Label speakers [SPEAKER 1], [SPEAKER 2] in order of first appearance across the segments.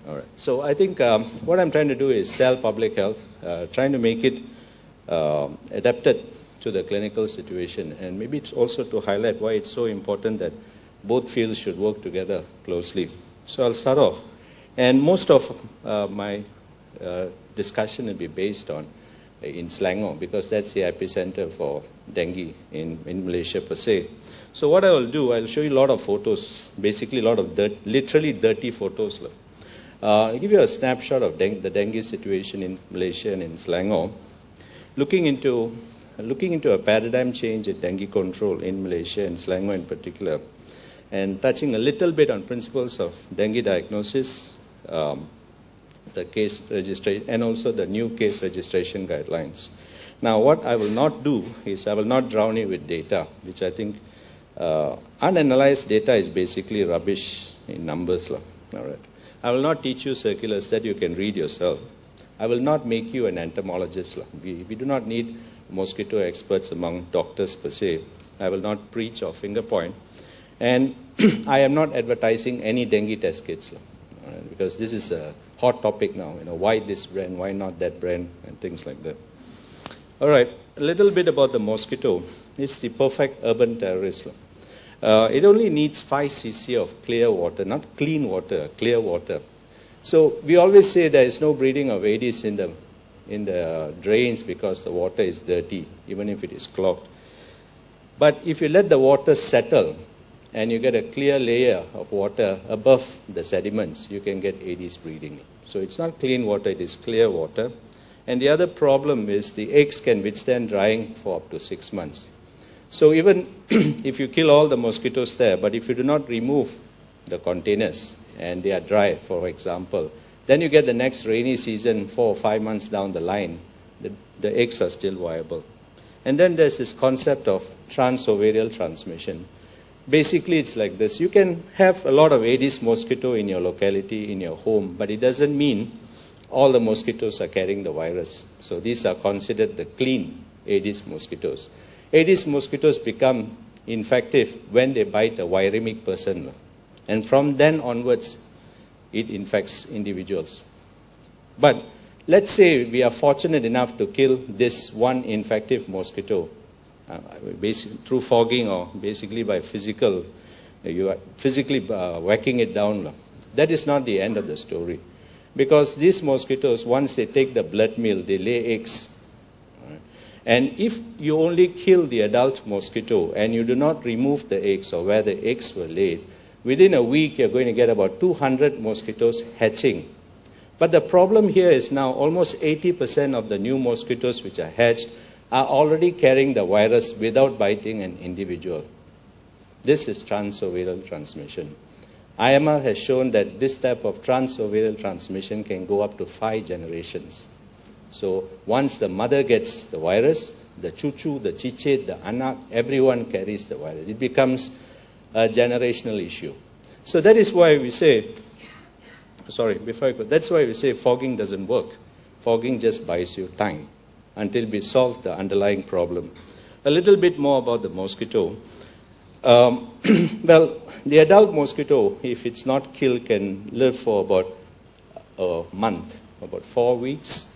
[SPEAKER 1] All right. So I think what I'm trying to do is sell public health, trying to make it adapted to the clinical situation, and maybe it's also to highlight why it's so important that both fields should work together closely. So I'll start off, and most of my discussion will be based on in Selangor, because that's the epicenter for dengue in Malaysia per se. So what I will do, I'll show you a lot of photos, basically a lot of literally dirty photos. I'll give you a snapshot of the dengue situation in Malaysia and in Selangor, looking into a paradigm change in dengue control in Malaysia and Selangor in particular, and touching a little bit on principles of dengue diagnosis, the case registration, and also the new case registration guidelines. Now, what I will not do is I will not drown you with data, which I think unanalyzed data is basically rubbish in numbers. All right. I will not teach you circulars that you can read yourself. I will not make you an entomologist. We do not need mosquito experts among doctors per se. I will not preach or finger point. And I am not advertising any dengue test kits, because this is a hot topic now. Why this brand, why not that brand, and things like that. All right, a little bit about the mosquito. It's the perfect urban terrorist. It only needs 5 cc of clear water, not clean water, clear water. So we always say there is no breeding of Aedes in the drains because the water is dirty, even if it is clogged. But if you let the water settle and you get a clear layer of water above the sediments, you can get Aedes breeding. So it's not clean water, it is clear water. And the other problem is the eggs can withstand drying for up to 6 months. So even if you kill all the mosquitoes there, but if you do not remove the containers and they are dry, for example, then you get the next rainy season 4 or 5 months down the line, the eggs are still viable. And then there's this concept of transovarial transmission. Basically, it's like this. You can have a lot of Aedes mosquito in your locality, in your home, but it doesn't mean all the mosquitoes are carrying the virus. So these are considered the clean Aedes mosquitoes. Aedes mosquitoes become infective when they bite a viremic person. And from then onwards, it infects individuals. But let's say we are fortunate enough to kill this one infective mosquito, basically through fogging or basically by you are physically whacking it down. That is not the end of the story. Because these mosquitoes, once they take the blood meal, they lay eggs. Right? And if you only kill the adult mosquito and you do not remove the eggs or where the eggs were laid, within a week you're going to get about 200 mosquitoes hatching. But the problem here is now almost 80% of the new mosquitoes which are hatched are already carrying the virus without biting an individual. This is transovarial transmission. IMR has shown that this type of transovarial transmission can go up to 5 generations. So once the mother gets the virus, the chuchu, the chichet, the anak, everyone carries the virus. It becomes a generational issue. So that is why we say, that's why we say fogging doesn't work. Fogging just buys you time until we solve the underlying problem. A little bit more about the mosquito. Well, the adult mosquito, if it's not killed, can live for about a month, about 4 weeks.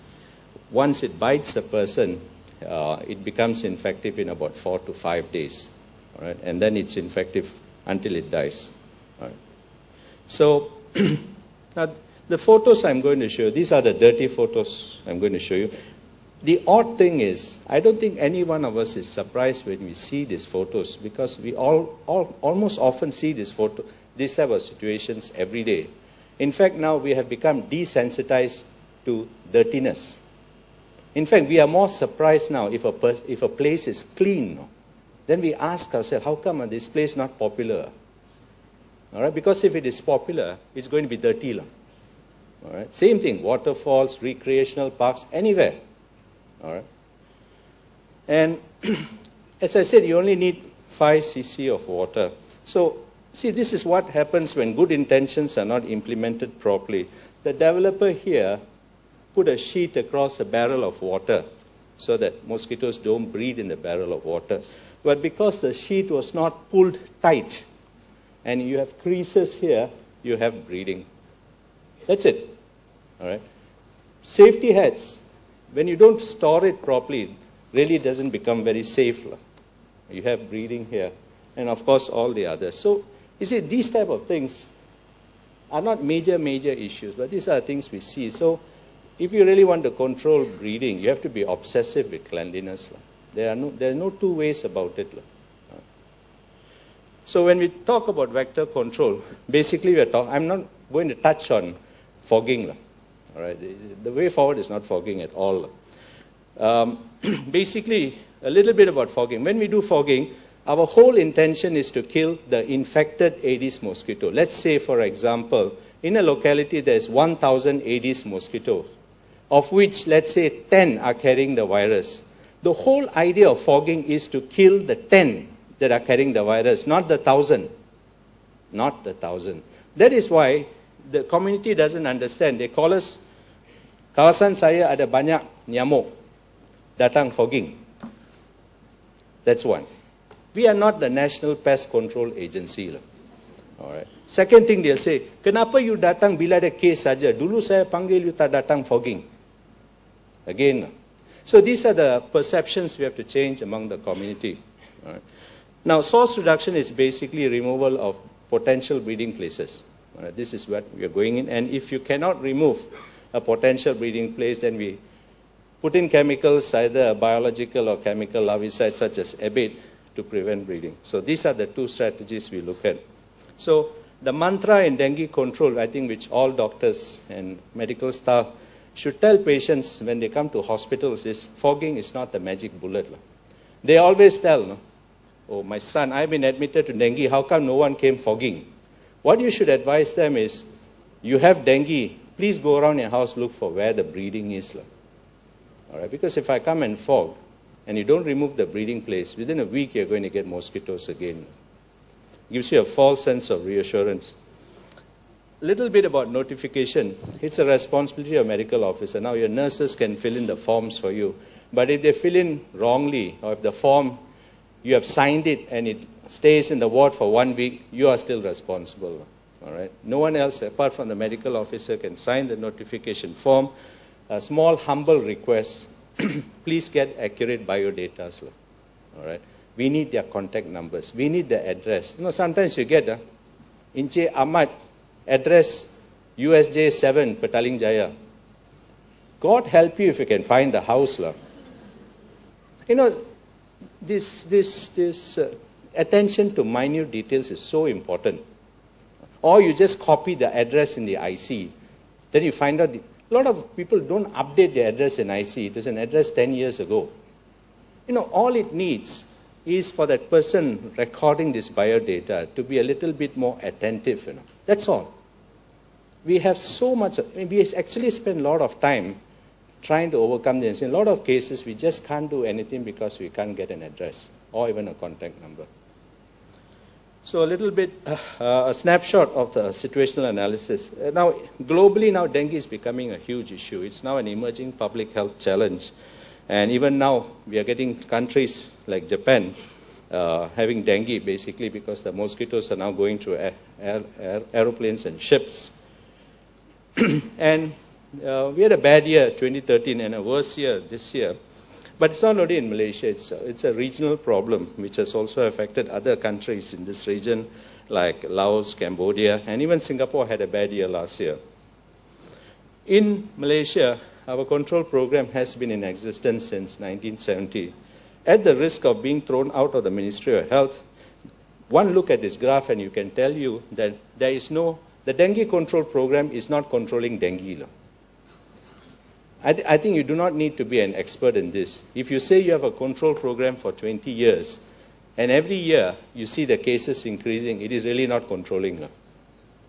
[SPEAKER 1] Once it bites a person, it becomes infective in about 4 to 5 days. All right? And then it's infective until it dies. All right? So, now the photos I'm going to show you, these are the dirty photos I'm going to show you. The odd thing is, I don't think any one of us is surprised when we see these photos, because we almost often see these type of situations every day. In fact, now we have become desensitized to dirtiness. In fact, we are more surprised now if a place is clean. Then we ask ourselves, how come this place is not popular? All right? Because if it is popular, it's going to be dirty. All right? Same thing, waterfalls, recreational parks, anywhere. All right. And as I said, you only need 5 cc of water. So, see, this is what happens when good intentions are not implemented properly. The developer here put a sheet across a barrel of water so that mosquitoes don't breed in the barrel of water. But because the sheet was not pulled tight and you have creases here, you have breeding. That's it. All right. Safety hats, when you don't store it properly, really doesn't become very safe. You have breathing here, and of course all the others. So you see, these type of things are not major issues, but these are things we see. So if you really want to control breathing, you have to be obsessive with cleanliness. There are no two ways about it. So when we talk about vector control, basically I'm not going to touch on fogging. All right, the way forward is not fogging at all. Basically, a little bit about fogging. When we do fogging, our whole intention is to kill the infected Aedes mosquito. Let's say, for example, in a locality there's 1,000 Aedes mosquitoes, of which, let's say, 10 are carrying the virus. The whole idea of fogging is to kill the 10 that are carrying the virus, not the 1,000. Not the 1,000. That is why the community doesn't understand. They call us, kawasan saya ada banyak nyamuk, datang fogging. That's one. We are not the National Pest Control Agency. All right. Second thing they'll say, kenapa you datang bila ada case saja? Dulu saya panggil you tak datang fogging. Again. So these are the perceptions we have to change among the community. All right. Now, source reduction is basically removal of potential breeding places. All right. This is what we are going in. And if you cannot remove a potential breeding place, then we put in chemicals, either biological or chemical larvicides such as abate, to prevent breeding. So these are the two strategies we look at. So the mantra in dengue control, I think, which all doctors and medical staff should tell patients when they come to hospitals is fogging is not the magic bullet. They always tell, oh, my son, I've been admitted to dengue, how come no one came fogging? What you should advise them is, you have dengue, please go around your house, look for where the breeding is. All right? Because if I come and fog, and you don't remove the breeding place, within a week you're going to get mosquitoes again. It gives you a false sense of reassurance. A little bit about notification. It's a responsibility of a medical officer. Now your nurses can fill in the forms for you. But if they fill in wrongly, or if the form, you have signed it and it stays in the ward for 1 week, you are still responsible. All right? No one else apart from the medical officer can sign the notification form. A small, humble request. Please get accurate biodata. All right. We need their contact numbers. We need the address. You know, sometimes you get Inche Ahmad, address USJ 7, Petaling Jaya. God help you if you can find the house. You know, this attention to minute details is so important. Or you just copy the address in the IC. Then you find out a lot of people don't update their address in IC. It was an address 10 years ago. You know, all it needs is for that person recording this biodata to be a little bit more attentive. You know. That's all. We have so much, we actually spend a lot of time trying to overcome this. In a lot of cases, we just can't do anything because we can't get an address or even a contact number. So a little bit, a snapshot of the situational analysis. Now, globally now, dengue is becoming a huge issue. It's now an emerging public health challenge. And even now, we are getting countries like Japan having dengue, basically because the mosquitoes are now going through aeroplanes and ships. And we had a bad year, 2013, and a worse year this year. But it's not only in Malaysia, it's a regional problem which has also affected other countries in this region like Laos, Cambodia, and even Singapore had a bad year last year. In Malaysia, our control program has been in existence since 1970. At the risk of being thrown out of the Ministry of Health, one look at this graph and you can tell you that the dengue control program is not controlling dengue. I think you do not need to be an expert in this. If you say you have a control program for 20 years, and every year you see the cases increasing, it is really not controlling.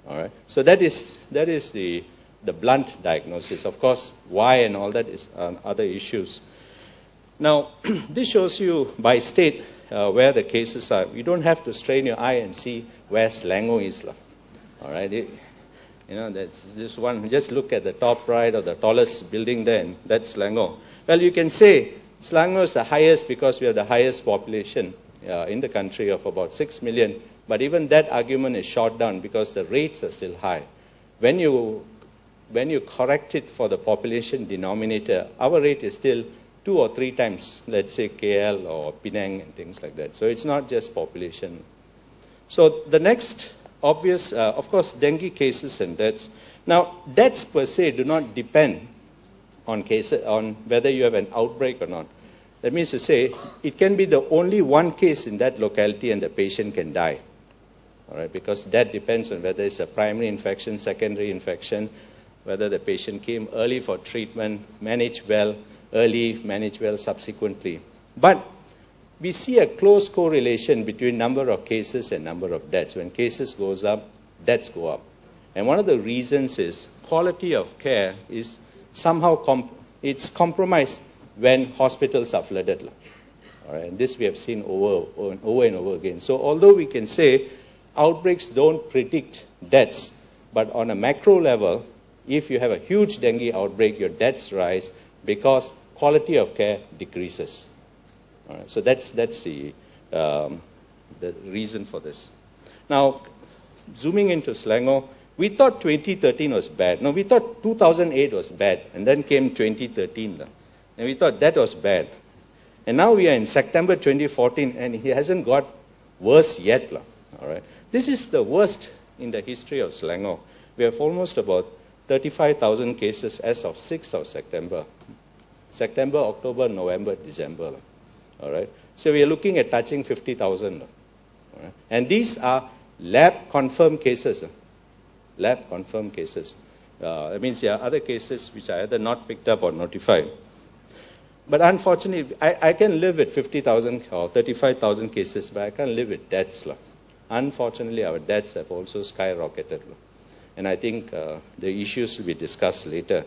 [SPEAKER 1] All right. So that is the blunt diagnosis. Of course, why and all that is other issues. Now, this shows you by state where the cases are. You don't have to strain your eye and see where Selangor is. All right. You know, that's this one. Just look at the top right or the tallest building there, and that's Selangor. Well, you can say Selangor is the highest because we have the highest population in the country of about 6 million. But even that argument is shot down because the rates are still high. When you when you correct it for the population denominator, our rate is still 2 or 3 times, let's say KL or Penang and things like that. So it's not just population. So the next obvious, of course, dengue cases and deaths. Now, deaths per se do not depend on whether you have an outbreak or not. That means to say, it can be the only one case in that locality and the patient can die. All right, because that depends on whether it's a primary infection, secondary infection, whether the patient came early for treatment, managed well early, managed well subsequently. But we see a close correlation between number of cases and number of deaths. When cases goes up, deaths go up. And one of the reasons is quality of care is somehow it's compromised when hospitals are flooded. All right, and this we have seen over and over again. So although we can say outbreaks don't predict deaths, but on a macro level, if you have a huge dengue outbreak, your deaths rise because quality of care decreases. All right, so that's the reason for this. Now, zooming into Selangor, we thought 2013 was bad. No, we thought 2008 was bad, and then came 2013. And we thought that was bad. And now we are in September 2014, and it hasn't got worse yet. All right. This is the worst in the history of Selangor. We have almost about 35,000 cases as of 6th of September. September, October, November, December. All right. So we are looking at touching 50,000. Right. And these are lab-confirmed cases. Lab-confirmed cases. That means there are other cases which are either not picked up or notified. But unfortunately, I can live with 50,000 or 35,000 cases, but I can't live with deaths. Unfortunately, our deaths have also skyrocketed. And I think the issues will be discussed later.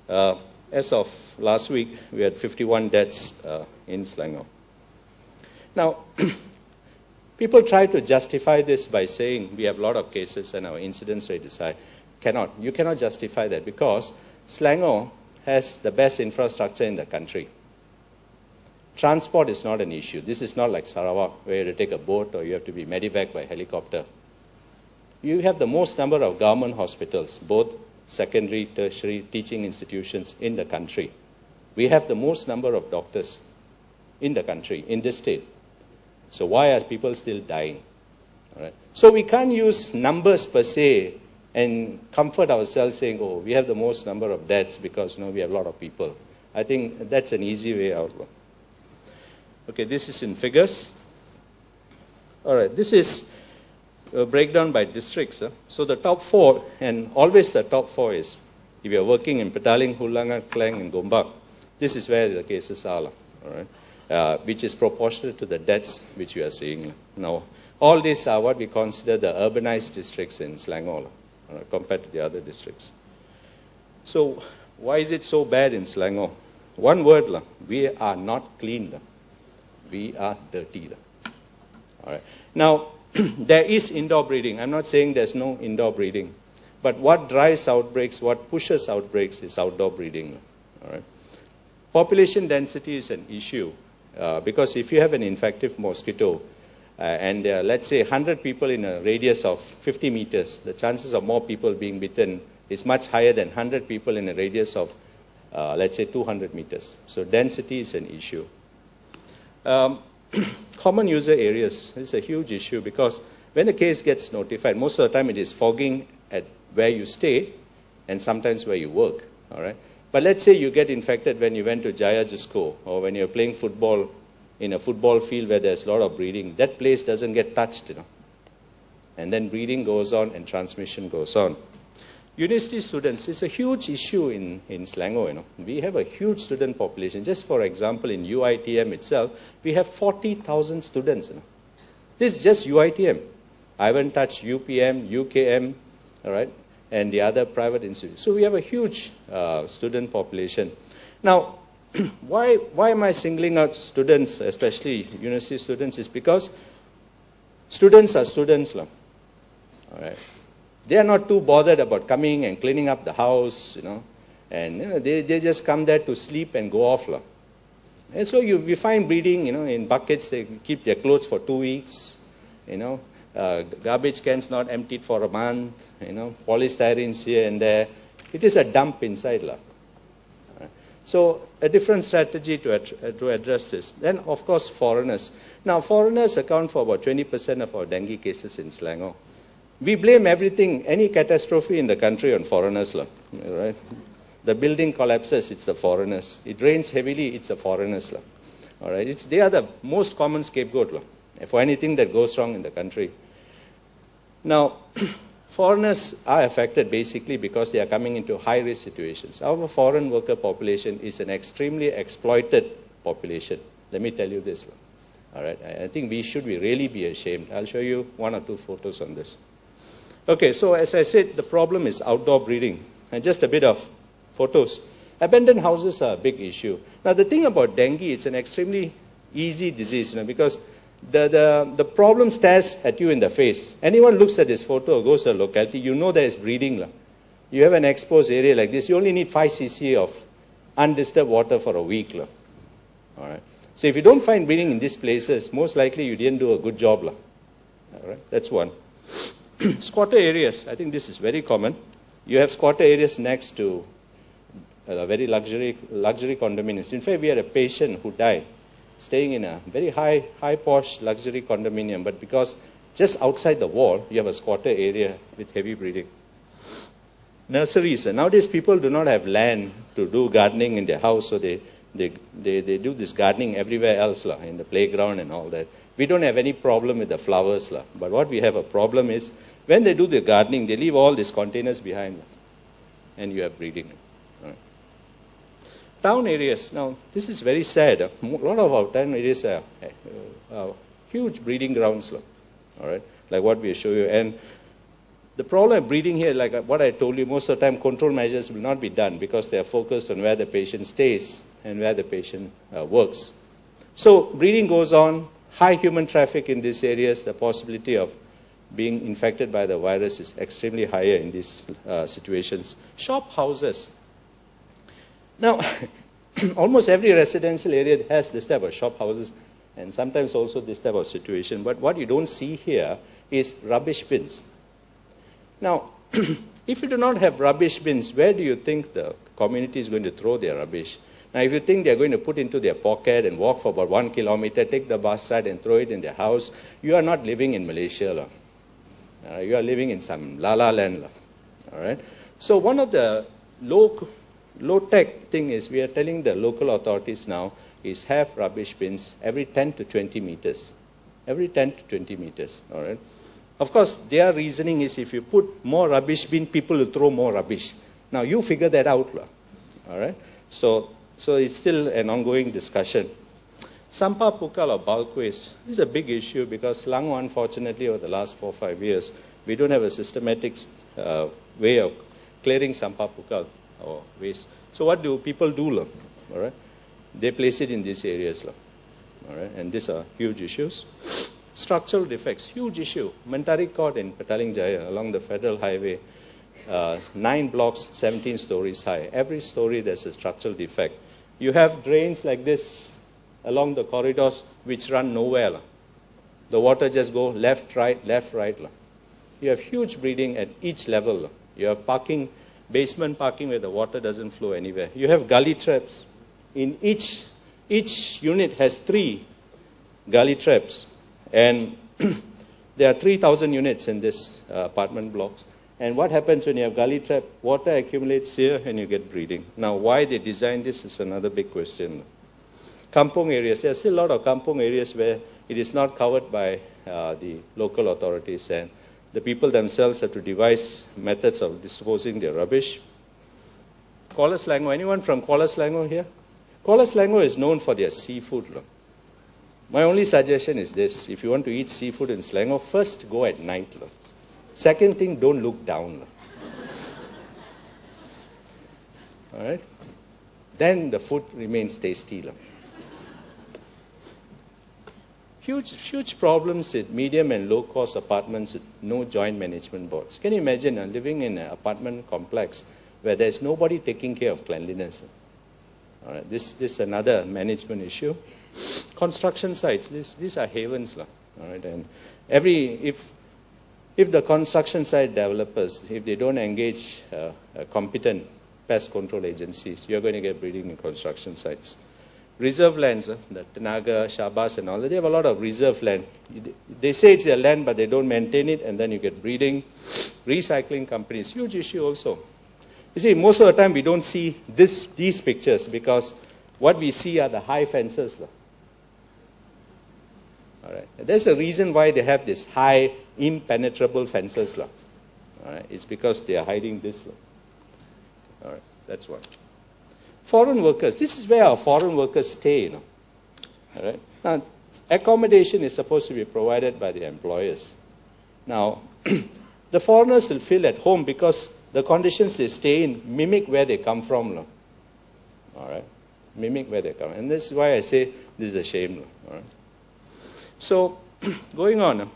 [SPEAKER 1] As of last week, we had 51 deaths in Selangor. Now, people try to justify this by saying we have a lot of cases and our incidence rate is high. You cannot justify that because Selangor has the best infrastructure in the country. Transport is not an issue. This is not like Sarawak where you have to take a boat or you have to be medevaced by helicopter. You have the most number of government hospitals, both secondary, tertiary, teaching institutions in the country. We have the most number of doctors in the country, in this state. So why are people still dying? All right. So we can't use numbers per se and comfort ourselves saying, oh, we have the most number of deaths because we have a lot of people. I think that's an easy way out. Okay, this is in figures. All right, this is a breakdown by districts. So the top 4, and always the top 4 is, if you're working in Petaling, Hulangan, Klang, and Gombak, this is where the cases are. All right. Which is proportionate to the deaths which you are seeing. Now, all these are what we consider the urbanized districts in Selangor compared to the other districts. So, why is it so bad in Selangor? One word, we are not clean. We are dirty. All right. Now, there is indoor breeding. I'm not saying there's no indoor breeding. But what drives outbreaks, what pushes outbreaks is outdoor breeding. All right. Population density is an issue. Because if you have an infective mosquito, and let's say 100 people in a radius of 50 meters, the chances of more people being bitten is much higher than 100 people in a radius of, let's say, 200 meters. So density is an issue. Common user areas is a huge issue because when a case gets notified, most of the time it is fogging at where you stay and sometimes where you work. All right. But let's say you get infected when you went to Jaya Jusco or when you're playing football in a football field where there's a lot of breeding. That place doesn't get touched, And then breeding goes on and transmission goes on. University students is a huge issue in Selangor, We have a huge student population. Just for example, in UITM itself, we have 40,000 students. This is just UITM. I haven't touched UPM, UKM, all right, and the other private institutes. So we have a huge student population. Now, why am I singling out students, especially university students, is because students are students. All right. They are not too bothered about coming and cleaning up the house, and they just come there to sleep and go off. And so we find breeding, in buckets. They keep their clothes for 2 weeks, Garbage cans not emptied for a month, polystyrenes here and there. It is a dump inside. So a different strategy to address this. Then, of course, foreigners. Now, foreigners account for about 20% of our dengue cases in Selangor. We blame everything, any catastrophe in the country on foreigners. Right? The building collapses, it's the foreigners. It rains heavily, it's the foreigners. All right? They are the most common scapegoat for anything that goes wrong in the country. Now, foreigners are affected basically because they are coming into high-risk situations. Our foreign worker population is an extremely exploited population. Let me tell you this. All right, I think we should really be ashamed. I'll show you one or two photos on this. Okay, so as I said, the problem is outdoor breeding. And just a bit of photos. Abandoned houses are a big issue. Now, the thing about dengue, it's an extremely easy disease, because the problem stares at you in the face. Anyone looks at this photo or goes to a locality, you know there is breeding. You have an exposed area like this, you only need 5 cc of undisturbed water for a week. All right. So if you don't find breeding in these places, most likely you didn't do a good job. All right. That's one. Squatter areas, I think this is very common. You have squatter areas next to very luxury condominiums. In fact, we had a patient who died staying in a very high posh luxury condominium, but because just outside the wall, you have a squatter area with heavy breeding. Nurseries. Nowadays, people do not have land to do gardening in their house, so they do this gardening everywhere else, in the playground and all that. We don't have any problem with the flowers, but what we have a problem is, when they do the gardening, they leave all these containers behind, and you have breeding. Town areas. Now, this is very sad. A lot of our town areas are huge breeding grounds, all right, like what we show you. And the problem of breeding here, like what I told you, most of the time control measures will not be done because they are focused on where the patient stays and where the patient works. So breeding goes on, high human traffic in these areas, the possibility of being infected by the virus is extremely higher in these situations. Shop houses. Now, almost every residential area has this type of shop houses and sometimes also this type of situation. But what you don't see here is rubbish bins. Now, if you do not have rubbish bins, where do you think the community is going to throw their rubbish? Now, if you think they're going to put into their pocket and walk for about 1 kilometer, take the bus side and throw it in their house, you are not living in Malaysia. You are living in some la-la land. All right? So one of the low-tech thing is we are telling the local authorities now is have rubbish bins every 10 to 20 meters. Every 10 to 20 meters. All right? Of course, their reasoning is if you put more rubbish bin, people will throw more rubbish. Now, you figure that out. All right? So it's still an ongoing discussion. Sampah pukal or bulk waste. This is a big issue because Selangor, unfortunately, over the last 4 or 5 years, we don't have a systematic way of clearing sampah pukal or waste. So what do people do? All right? They place it in these areas. All right? And these are huge issues. Structural defects, huge issue. Mentari Court in Petaling Jaya along the Federal Highway, 9 blocks, 17 stories high. Every story there's a structural defect. You have drains like this along the corridors which run nowhere. The water just go left, right. You have huge breeding at each level. You have parking, basement parking where the water doesn't flow anywhere. You have gully traps. In each unit has 3 gully traps. And there are 3,000 units in this apartment blocks. And what happens when you have gully trap? Water accumulates here and you get breeding. Now, why they designed this is another big question. Kampong areas. There are still a lot of kampong areas where it is not covered by the local authorities. And the people themselves have to devise methods of disposing their rubbish. Kuala Selangor. Anyone from Kuala Selangor here? Kuala Selangor is known for their seafood. My only suggestion is this. If you want to eat seafood in Selangor, first go at night. Second thing, don't look down. All right? Then the food remains tasty. Huge problems with medium and low-cost apartments with no joint management boards. Can you imagine living in an apartment complex where there's nobody taking care of cleanliness? All right, this is another management issue. Construction sites, these are havens. All right, and if the construction site developers, if they don't engage competent pest control agencies, you're going to get breeding in construction sites. Reserve lands, the Tenaga, Shabas and all, they have a lot of reserve land. They say it's their land, but they don't maintain it, and then you get breeding. Recycling companies, huge issue also. You see, most of the time we don't see these pictures because what we see are the high fences. All right. There's a reason why they have this high, impenetrable fences. All right. It's because they are hiding this. All right. That's one. Foreign workers. This is where our foreign workers stay. All right. Now, accommodation is supposed to be provided by the employers. Now, the foreigners will feel at home because the conditions they stay in mimic where they come from. All right. Mimic where they come. And this is why I say this is a shame. All right. So, going on,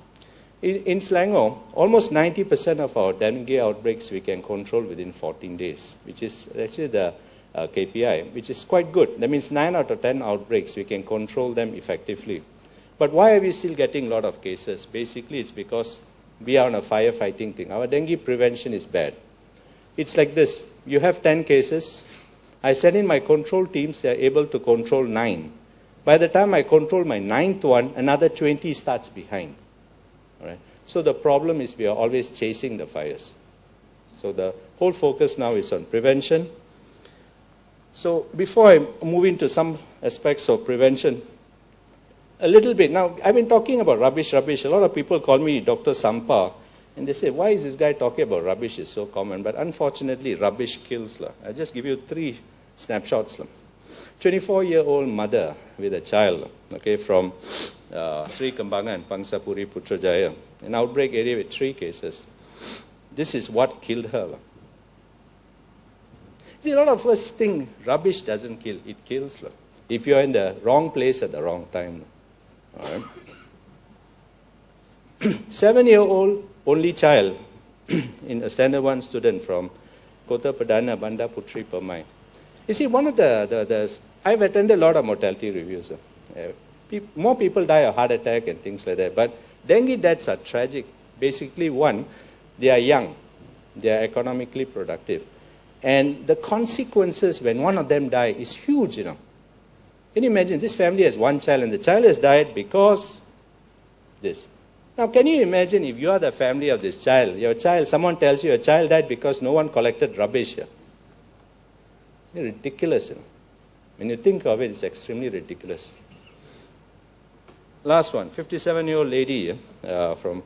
[SPEAKER 1] in Selangor, almost 90% of our dengue outbreaks we can control within 14 days, which is actually the KPI, which is quite good. That means 9 out of 10 outbreaks, we can control them effectively. But why are we still getting a lot of cases? Basically, it's because we are on a firefighting thing. Our dengue prevention is bad. It's like this. You have 10 cases. I send in my control teams. They are able to control 9. By the time I control my 9th one, another 20 starts behind. All right? So the problem is we are always chasing the fires. So the whole focus now is on prevention. So before I move into some aspects of prevention, a little bit. Now, I've been talking about rubbish. A lot of people call me Dr. Sampa, and they say, why is this guy talking about rubbish? It's so common. But unfortunately, rubbish kills. I'll just give you 3 snapshots. 24-year-old mother with a child, okay, from Sri Kembangan, Pangsapuri, Putrajaya, an outbreak area with 3 cases. This is what killed her. See, a lot of us think rubbish doesn't kill. It kills if you're in the wrong place at the wrong time. All right. 7-year-old only child, in a standard 1 student from Kota Perdana, Banda Putri Permai. You see, one of I've attended a lot of mortality reviews. More people die of heart attack and things like that. But dengue deaths are tragic. Basically, one, they are young. They are economically productive. And the consequences when one of them dies is huge, Can you imagine? This family has 1 child and the child has died because this. Now, can you imagine if you are the family of this child, someone tells you your child died because no one collected rubbish here. Ridiculous, When you think of it, it's extremely ridiculous. Last one, 57-year-old lady from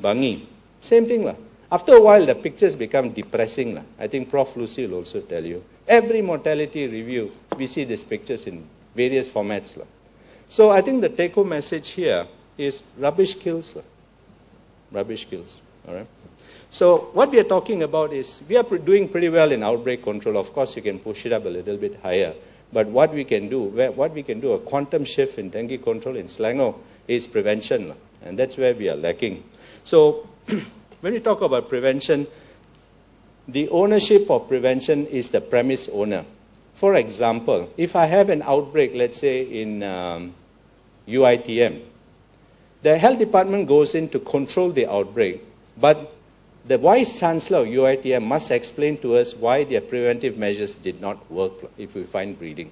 [SPEAKER 1] Bangi. Same thing. After a while, the pictures become depressing. I think Prof. Lucy will also tell you. Every mortality review, we see these pictures in various formats. So I think the take-home message here is rubbish kills. Rubbish kills. All right. So what we are talking about is we are doing pretty well in outbreak control. Of course, you can push it up a little bit higher. But what we can do, a quantum shift in dengue control in Selangor is prevention. And that's where we are lacking. So when we talk about prevention, the ownership of prevention is the premise owner. For example, if I have an outbreak, let's say in UITM, the health department goes in to control the outbreak, but the Vice Chancellor of UITM must explain to us why their preventive measures did not work if we find breeding.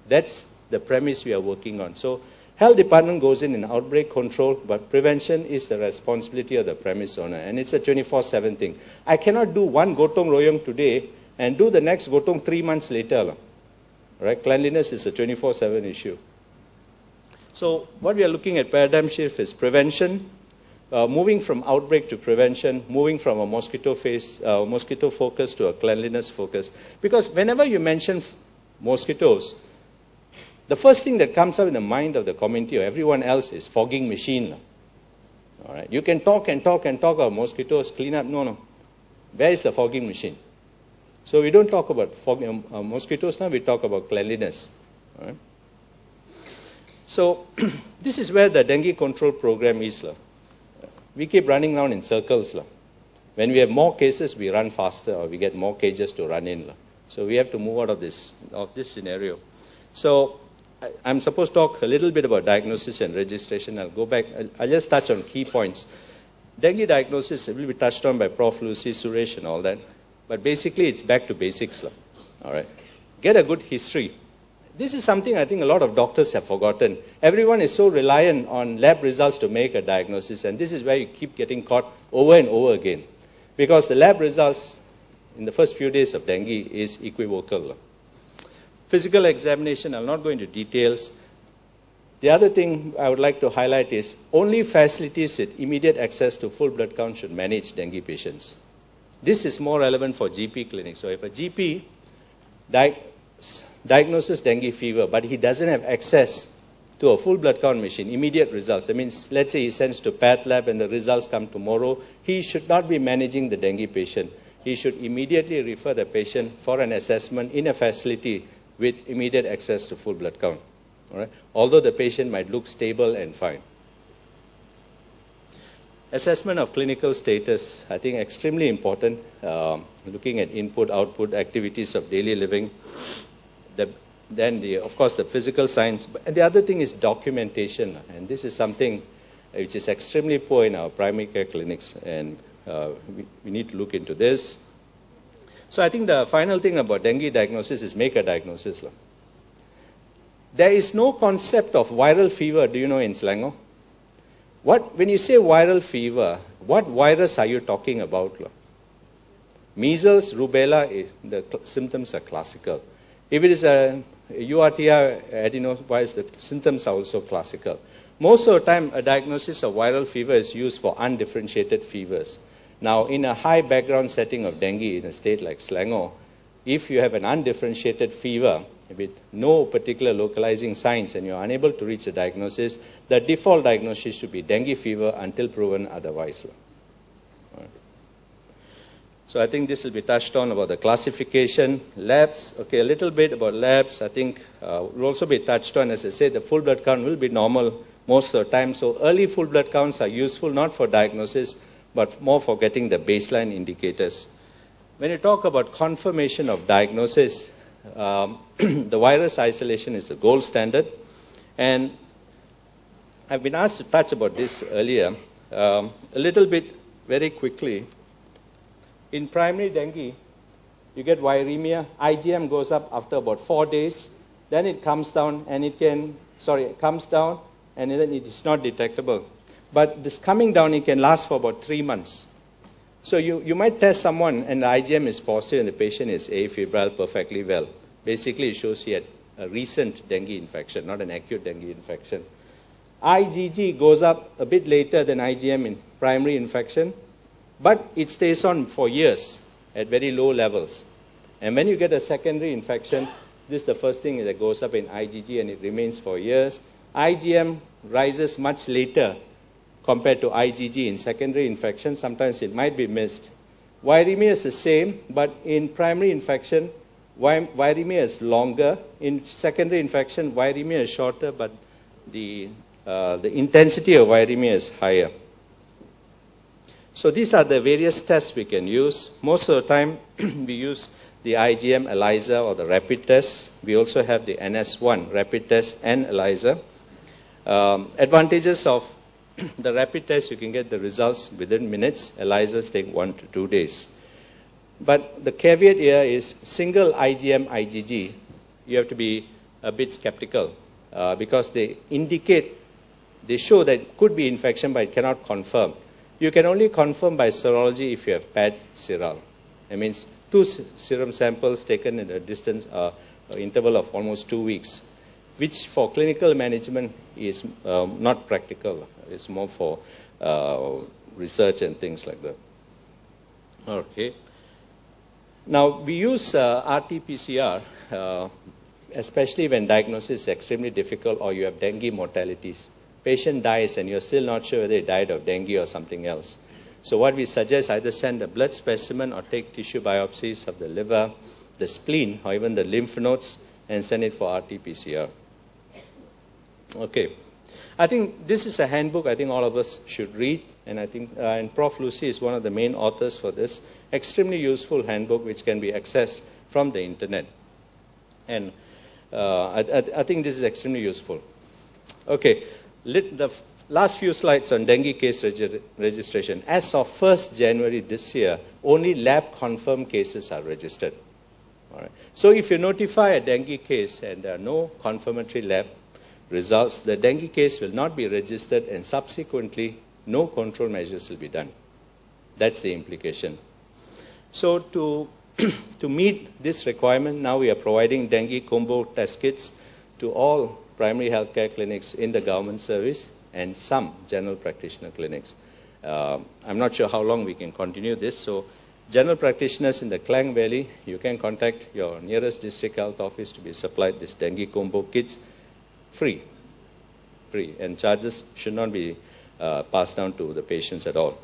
[SPEAKER 1] That's the premise we are working on. So health department goes in outbreak control, but prevention is the responsibility of the premise owner. And it's a 24/7 thing. I cannot do one gotong royong today and do the next gotong 3 months later. Right? Cleanliness is a 24/7 issue. So what we are looking at paradigm shift is prevention, moving from outbreak to prevention, moving from a mosquito focus to a cleanliness focus. Because whenever you mention mosquitoes, the first thing that comes up in the mind of the community or everyone else is fogging machine. All right. You can talk and talk and talk about mosquitoes, clean up. No. Where is the fogging machine? So we don't talk about mosquitoes now, we talk about cleanliness. All right. So this is where the dengue control program is. We keep running around in circles. When we have more cases, we run faster or we get more cages to run in. So we have to move out of this scenario. So I'm supposed to talk a little bit about diagnosis and registration. I'll go back. I'll just touch on key points. Dengue diagnosis will be touched on by Prof. Lucy, Suresh and all that. But basically, it's back to basics. All right. Get a good history. This is something I think a lot of doctors have forgotten. Everyone is so reliant on lab results to make a diagnosis, and this is where you keep getting caught over and over again. Because the lab results in the first few days of dengue is equivocal. Physical examination, I'm not going into details. The other thing I would like to highlight is only facilities with immediate access to full blood count should manage dengue patients. This is more relevant for GP clinics. So if a GP diagnoses dengue fever, but he doesn't have access to a full blood count machine, immediate results. That means, let's say he sends to path lab and the results come tomorrow. He should not be managing the dengue patient. He should immediately refer the patient for an assessment in a facility with immediate access to full blood count. All right? Although the patient might look stable and fine. Assessment of clinical status, I think extremely important. Looking at input, output, activities of daily living. Of course, the physical signs. And the other thing is documentation. And this is something which is extremely poor in our primary care clinics. And we need to look into this. So I think the final thing about dengue diagnosis is make a diagnosis. There is no concept of viral fever, do you know, in Selangor? When you say viral fever, what virus are you talking about? Measles, rubella, the symptoms are classical. If it is a URTI adenovirus, the symptoms are also classical. Most of the time, a diagnosis of viral fever is used for undifferentiated fevers. Now, in a high background setting of dengue in a state like Selangor, if you have an undifferentiated fever with no particular localizing signs and you're unable to reach a diagnosis, the default diagnosis should be dengue fever until proven otherwise. Right. So I think this will be touched on about the classification. Labs, okay, a little bit about labs. I think will also be touched on, as I said, the full blood count will be normal most of the time. So early full blood counts are useful not for diagnosis, but more for getting the baseline indicators. When you talk about confirmation of diagnosis, the virus isolation is the gold standard. And I've been asked to touch about this earlier. A little bit, very quickly. In primary dengue, you get viremia. IgM goes up after about 4 days. Then it comes down and it comes down and then it is not detectable. But this coming down, it can last for about 3 months. So you might test someone and the IgM is positive and the patient is afebrile, perfectly well. Basically, it shows he had a recent dengue infection, not an acute dengue infection. IgG goes up a bit later than IgM in primary infection, but it stays on for years at very low levels. And when you get a secondary infection, this is the first thing that goes up in IgG and it remains for years. IgM rises much later compared to IgG in secondary infection. Sometimes it might be missed. Viremia is the same, but in primary infection, viremia is longer. In secondary infection, viremia is shorter, but the intensity of viremia is higher. So these are the various tests we can use. Most of the time, we use the IgM ELISA or the rapid test. We also have the NS1 rapid test and ELISA. Advantages of the rapid test, you can get the results within minutes. ELISAs take 1 to 2 days. But the caveat here is single IgM, IgG, you have to be a bit skeptical because they show that it could be infection, but it cannot confirm. You can only confirm by serology if you have PAD seral. That means 2 serum samples taken in a distance interval of almost 2 weeks, which for clinical management is not practical. It's more for research and things like that. Okay. Now, we use RT-PCR, especially when diagnosis is extremely difficult or you have dengue mortalities. Patient dies and you're still not sure whether they died of dengue or something else. So what we suggest, either send a blood specimen or take tissue biopsies of the liver, the spleen, or even the lymph nodes, and send it for RT-PCR. Okay. I think this is a handbook I think all of us should read, and I think and Prof. Lucy is one of the main authors for this. Extremely useful handbook which can be accessed from the internet. And I think this is extremely useful. Okay, the Last few slides on dengue case registration. As of 1st January this year, only lab-confirmed cases are registered. All right. So if you notify a dengue case and there are no confirmatory lab results, the dengue case will not be registered and subsequently no control measures will be done. That's the implication. So to meet this requirement, now we are providing dengue combo test kits to all primary healthcare clinics in the government service and some general practitioner clinics. I'm not sure how long we can continue this. So general practitioners in the Klang Valley, you can contact your nearest district health office to be supplied this dengue combo kits free. And charges should not be passed down to the patients at all.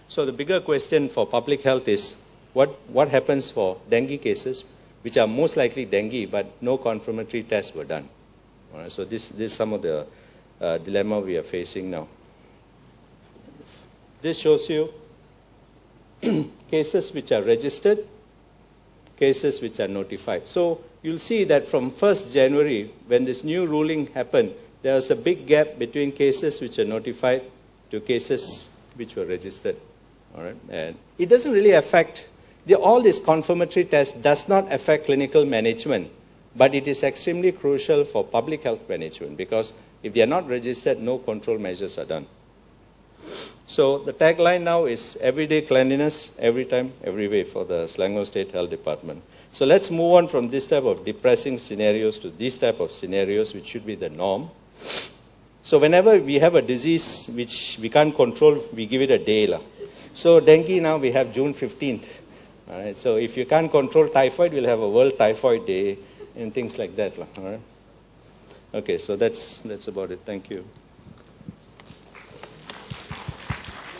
[SPEAKER 1] So the bigger question for public health is what happens for dengue cases which are most likely dengue but no confirmatory tests were done. All right, so this is some of the dilemma we are facing now. This shows you cases which are registered, cases which are notified. So you'll see that from 1st January, when this new ruling happened, there was a big gap between cases which are notified to cases which were registered. All right, and it doesn't really affect all these confirmatory tests does not affect clinical management, but it is extremely crucial for public health management because if they are not registered, no control measures are done. So the tagline now is everyday cleanliness, every time, every way for the Selangor State Health Department. So let's move on from this type of depressing scenarios to these type of scenarios which should be the norm. So whenever we have a disease which we can't control, we give it a day. So dengue now we have June 15th. All right. So if you can't control typhoid, we'll have a World Typhoid Day and things like that. All right. Okay, so that's about it. Thank you.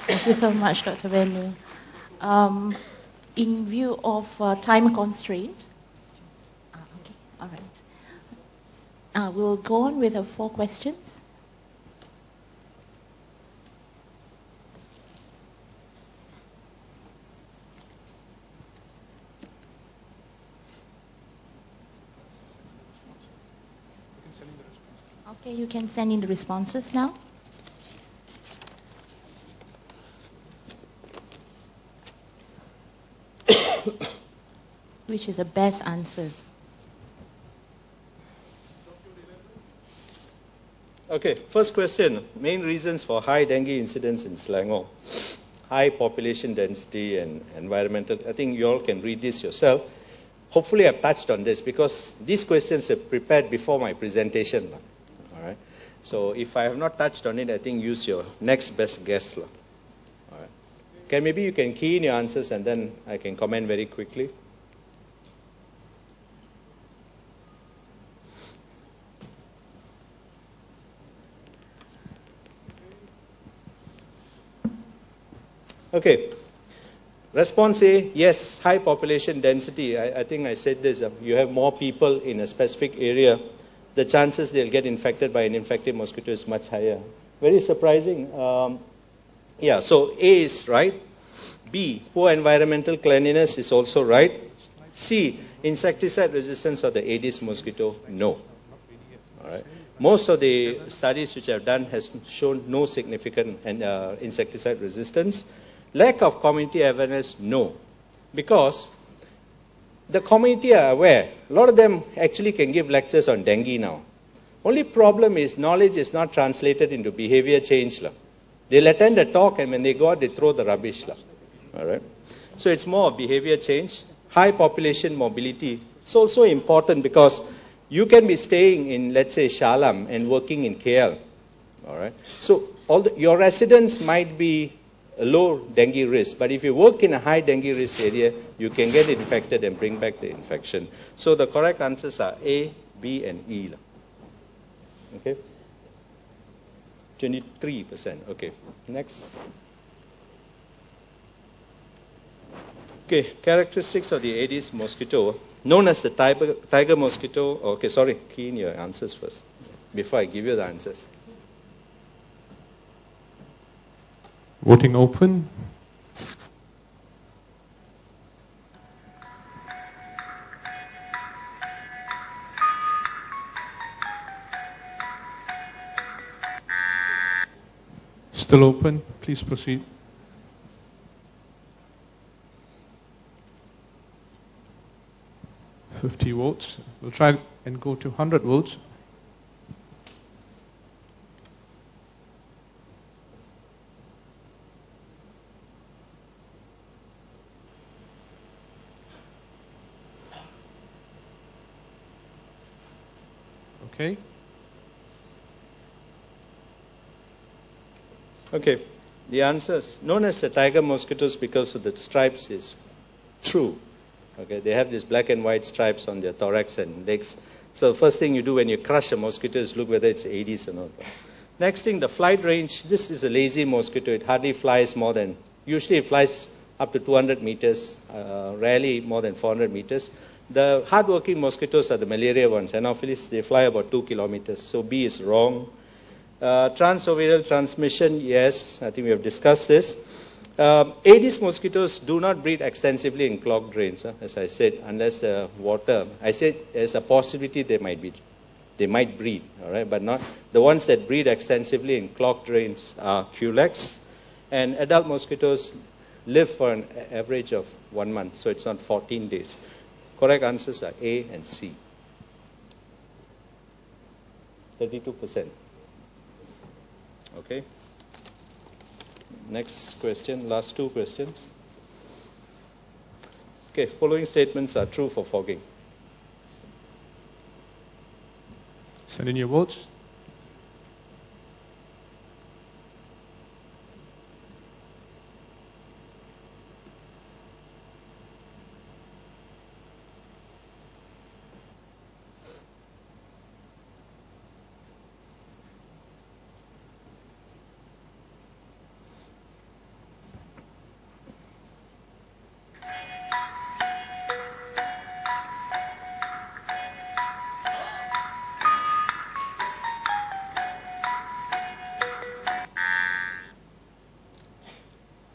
[SPEAKER 2] Thank you so much, Dr. Venu. In view of time constraint, okay, all right. We'll go on with 4 questions. Okay, you can send in the responses now. Which is the best answer?
[SPEAKER 1] Okay, first question. Main reasons for high dengue incidence in Selangor. High population density and environmental. I think you all can read this yourself. Hopefully I've touched on this because these questions are prepared before my presentation. All right. So if I have not touched on it, I think use your next best guess. All right. Okay, maybe you can key in your answers and then I can comment very quickly. Okay. Response A, yes, high population density. I think I said this. You have more people in a specific area. The chances they'll get infected by an infected mosquito is much higher. Very surprising. So A is right. B, poor environmental cleanliness is also right. C, insecticide resistance of the Aedes mosquito, no. All right. Most of the studies which I've done has shown no significant insecticide resistance. Lack of community awareness, no. Because the community are aware. A lot of them actually can give lectures on dengue now. Only problem is knowledge is not translated into behavior change. They'll attend a talk and when they go out, they throw the rubbish. All right. So it's more of behavior change. High population mobility. It's also important because you can be staying in, let's say, Shalam and working in KL. All right. So your residents might be a low dengue risk, but if you work in a high dengue risk area, you can get infected and bring back the infection. So the correct answers are A, B, and E. Okay. 23%. Okay. Next. Okay. Characteristics of the Aedes mosquito, known as the tiger mosquito. Okay, sorry. Key in your answers first before I give you the answers.
[SPEAKER 3] Voting open. Still open. Please proceed. $50 votes. We'll try and go to 100 votes. Okay.
[SPEAKER 1] Okay. The answers, known as the tiger mosquitoes because of the stripes, is true. Okay, they have these black and white stripes on their thorax and legs. So the first thing you do when you crush a mosquito is look whether it's Aedes or not. Next thing, the flight range. This is a lazy mosquito. It hardly flies more than, usually it flies up to 200 meters, rarely more than 400 meters. The hard-working mosquitoes are the malaria ones. Anopheles, they fly about 2 kilometers. So B is wrong. Transoviral transmission, yes, I think we have discussed this. Aedes mosquitoes do not breed extensively in clogged drains, as I said, unless the water, I said there's a possibility they might breed, all right, but not. The ones that breed extensively in clogged drains are culex, and adult mosquitoes live for an average of 1 month, so it's not 14 days. Correct answers are A and C. 32%. Okay. Next question, last 2 questions. Okay, following statements are true for fogging.
[SPEAKER 3] Send in your votes.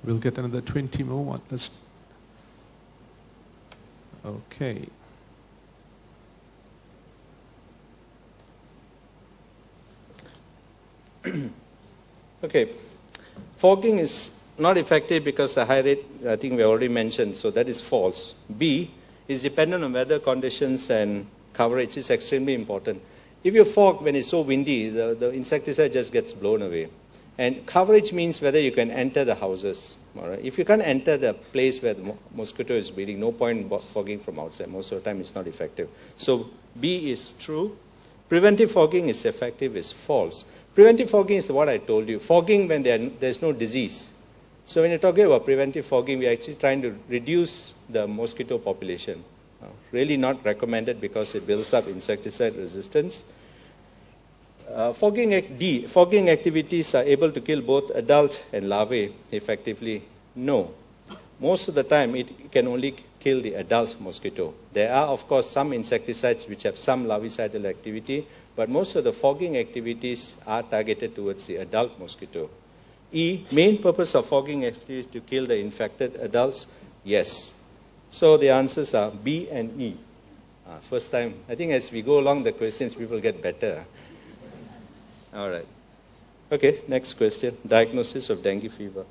[SPEAKER 3] We'll get another 20 more. Okay.
[SPEAKER 1] Okay. Fogging is not effective because the high rate, I think we already mentioned, so that is false. B is dependent on weather conditions and coverage is extremely important. If you fog when it's so windy, the insecticide just gets blown away. And coverage means whether you can enter the houses. All right? If you can't enter the place where the mosquito is breeding, no point in fogging from outside. Most of the time it's not effective. So B is true. Preventive fogging is effective is false. Preventive fogging is what I told you. Fogging when there's no disease. So when you're talking about preventive fogging, we're actually trying to reduce the mosquito population. Really not recommended because it builds up insecticide resistance. Fogging activities are able to kill both adult and larvae effectively. No. Most of the time it can only kill the adult mosquito. There are of course some insecticides which have some larvicidal activity, but most of the fogging activities are targeted towards the adult mosquito. E, main purpose of fogging activities is to kill the infected adults? Yes. So the answers are B and E. First time, I think as we go along the questions, people get better. All right. Okay, next question. Diagnosis of dengue fever.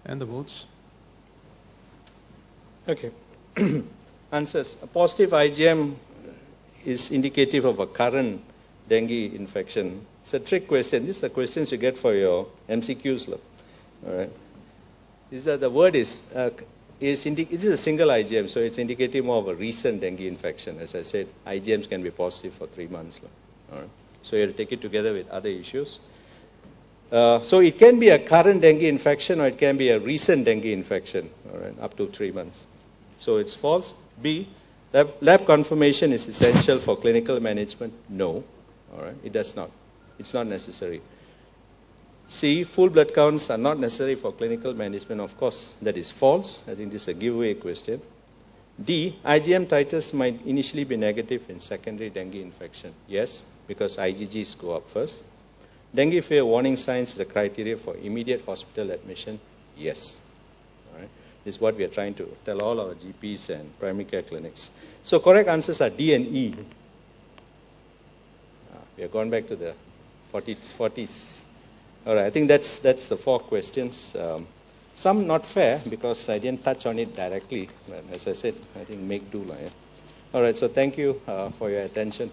[SPEAKER 3] And the votes.
[SPEAKER 1] Okay. Answers. A positive IgM is indicative of a current dengue infection. It's a trick question. These are the questions you get for your MCQs. All right. The word is it is a single IgM, so it's indicative more of a recent dengue infection. As I said, IgMs can be positive for 3 months. All right. So you have to take it together with other issues. So it can be a current dengue infection or it can be a recent dengue infection, all right, up to 3 months. So it's false. B, lab confirmation is essential for clinical management. No, all right, it does not. It's not necessary. C, full blood counts are not necessary for clinical management. Of course, that is false. I think this is a giveaway question. D, IgM titers might initially be negative in secondary dengue infection. Yes, because IgGs go up first. Dengue fever warning signs is a criteria for immediate hospital admission. Yes. All right. This is what we are trying to tell all our GPs and primary care clinics. So correct answers are D and E. We have gone back to the 40s. All right, I think that's the 4 questions. Some not fair because I didn't touch on it directly. But as I said, I think make do. Yeah? All right, so thank you for your attention.